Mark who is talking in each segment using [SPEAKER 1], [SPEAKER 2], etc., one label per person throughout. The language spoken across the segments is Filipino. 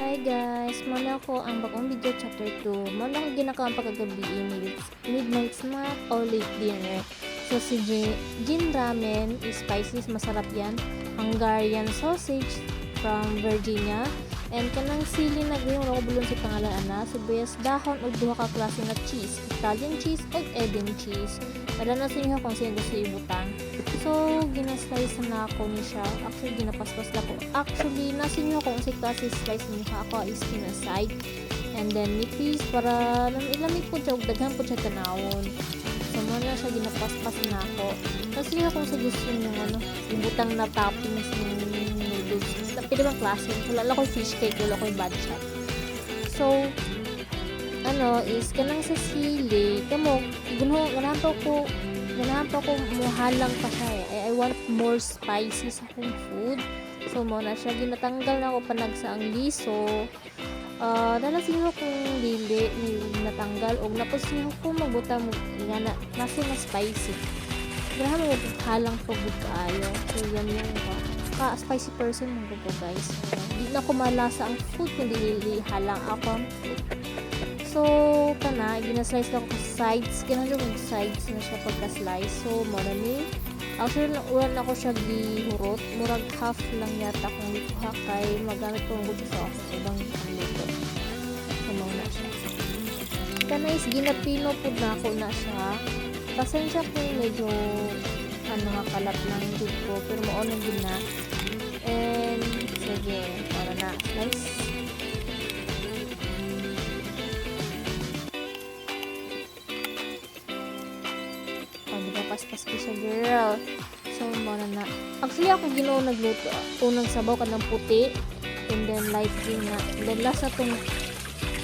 [SPEAKER 1] Hi guys, muna ko ang bagong video chapter 2. Muna ko ginakawang pagkagabi midnight snack o late dinner. So si Jin Ramen is spicy, masarap yan. Hungarian sausage from Virginia. And kanang sili na green, wala ko bulon si pangalan ana. Sibuyas dahon o duha ka klase na cheese. Italian cheese o Edin cheese. Para na sa inyo kung sino gusto ibutang. So, ginaslice na ako ni siya. Actually, ginapaspas na ko. Actually, nasa inyo kung si klase slice niya ako is kinaside. And then, nipis para ilamig po siya. Daghan po siya tanawon. So, muna siya ginapaspas na ako. Kasi niyo kung sa gusto niyo ibutang na toppings ng noodles. Pwede bang klase? Wala ko fish cake. Wala ko bad shot. So, is kanang sa sili. Kamo, ganahan pa ko muhalang pa siya eh. I want more spicy sa akong food. So, muna siya. Ginatanggal na ako panagsa ang liso. Nalasin ko kung dili natanggal o napusin ko magbutang nga kasi na spicy. Ganahan mo halang pa good kaayo. So, yan yung spicy person mo po guys. Di na ko malasa ang food kung dili halang ako. So, ginaslice lang ko sides. Ganun yung sides na siya pagka-slice. So, marami. Actually, ulan ako siya gihurot. Murag half lang yata kung ikuha kay magamit ko ng gusto sa ako. Ibang luto. So, mauna siya. Is ginapino po na ako na siya. Pasensya kung medyo kalat ng food ko. Pero maunang din na. And, sige. Para na. Slice. Paspas ko siya girl. So, muna na. Actually, ako nagluto. Unang sabaw ka ng puti. And then, light green na. And then, last na itong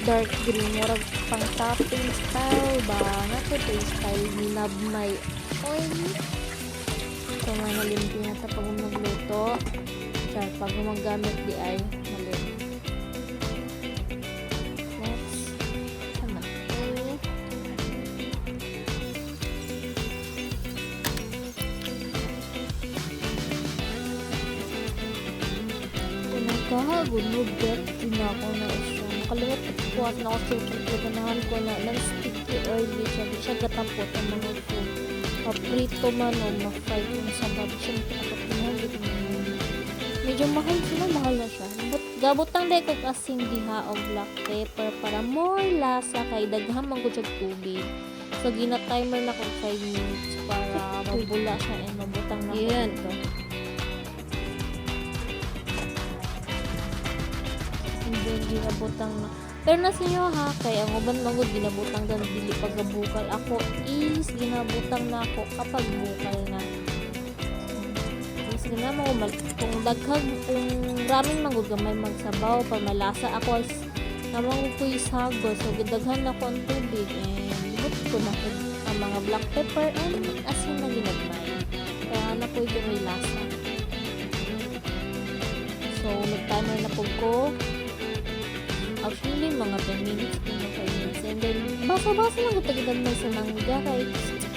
[SPEAKER 1] dark green. Murag pang topping style ba? Nato ito style. Ninab may oil. So, manalimpi na ito pag magluto. Char, pag gumagamit di ay malim. Gunog bet din ako na siya. Nakalimutan ko at nakasipaganahan ko na non-sticky oily siya. Di siya gatampot ang mga food. Paprito man o ma-fry kung sa bab siya. Medyo mahal na siya. Gabot ang dahil kong asing diha o black pepper para more lasa kay daghang manggod siya tubig. So, gina-timer na kong 5 minutes para mabula siya and mabutang na ko ito. Ginabutang na. Pero nasa inyo ha, kaya ang uban mangod ginabutang na dili pagabukal. Ako is ginabutang na ako kapag bukal na. Is gina mo kung daghag kung raming mangod gamay magsabaw pa malasa ako is namang ko isago. So gidaghan ako ang tubig and libot ko na ko ang mga black pepper and asin na ginagmay. Kaya na po yung may lasa. So nag-timer na po ko. Actually, mga 10 minutes, 5 minutes. And then, basa-basa lang itagidan mo sa mangga. Kay,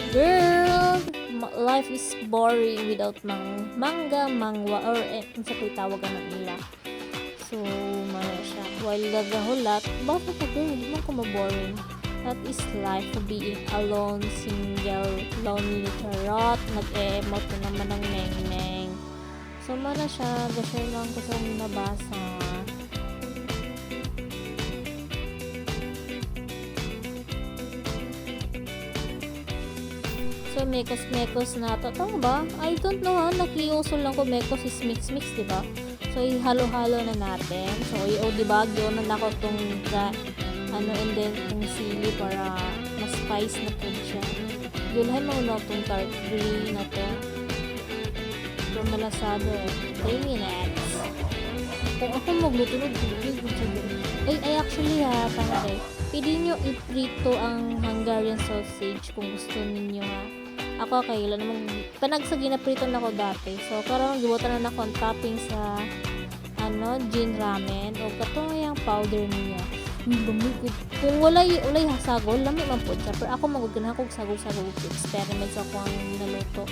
[SPEAKER 1] girl, life is boring without mangga, mangwa, or sa tawag na nila. So, mara siya. While gagahulat, basa pa girl, hindi mo ko maboring. That is life, being alone, single, lonely, charot, nag-e-emote na naman ng neng-neng. So, mara siya, gashare lang ko sa nabasa. So, mekos na ito. Tama ba? I don't know ha. Nakiusol lang ko mekos is mix-mix, diba? So, ihalo-halo na natin. So, diba? Gyon na ako itong and then itong sili para mas spice na po siya. Gulhan mo na itong tart green na to. So, malasado eh. 3 minutes. Kung ako magluto, ay actually ha, tama rin. Pwede nyo iprito ang Hungarian sausage kung gusto ninyo ha. Ako kaila namang panagsa ginaprito na ko dati. So karon gibutan na ako ang topping sa Jin Ramen o katong yung powder niya. Kung walay sagol, lami man po siya. Pero ako maguganahan kong sagol-sagol experiment sa akong naluto.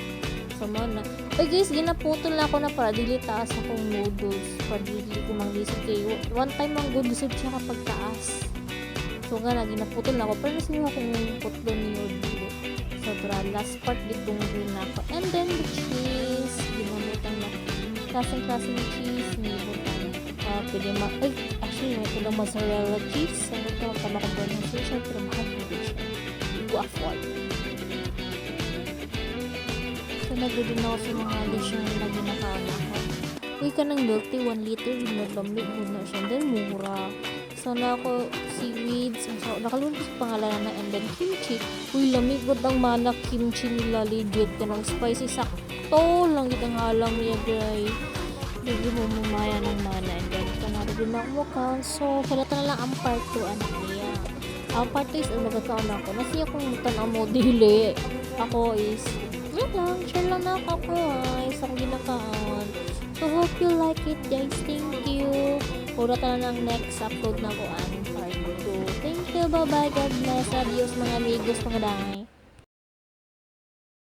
[SPEAKER 1] So mo na. Oy guys, ginaputol na ako na para dili taas akong noodles. Para dili ko manglisod kay one time ang good lisod siya kapag taas. So nga na ginaputol na ako pero nasinuha akong putlon niyo dili. So tara, last part ditong rin ako. And then the cheese, ginamutang na klaseng cheese ni butang. Pwede actually may tulang mozzarella cheese. So ito ang tama ko pronunciation pero mahal ko siya. Hindi ko afford. So nagdudun ako sa mga dish yung lagi nakaala ko. Uy ka ng milk tea, 1 liter, lamig mo na siya. Then mura. So na ako seaweeds. So nakalimutan ko sa pangalan na and then kimchi. Uy lamig ko ang manak kimchi nila legit. Kanang spicy sakto lang itang halang niya guys. Hindi mo mamaya ng mana and then kanari din ako mukhang. So halata na lang ang part 2 anak niya. Ang part 2 is nagkakaon ako. Nasiya kong mutan mo dili. Ako is share lang na ako guys. Ako ginakaon. So hope you like it guys. Thank you. Pura ta na ng next upload na ko ang part 2. Thank you. Bye bye. God bless. Adios mga amigos mga dangay.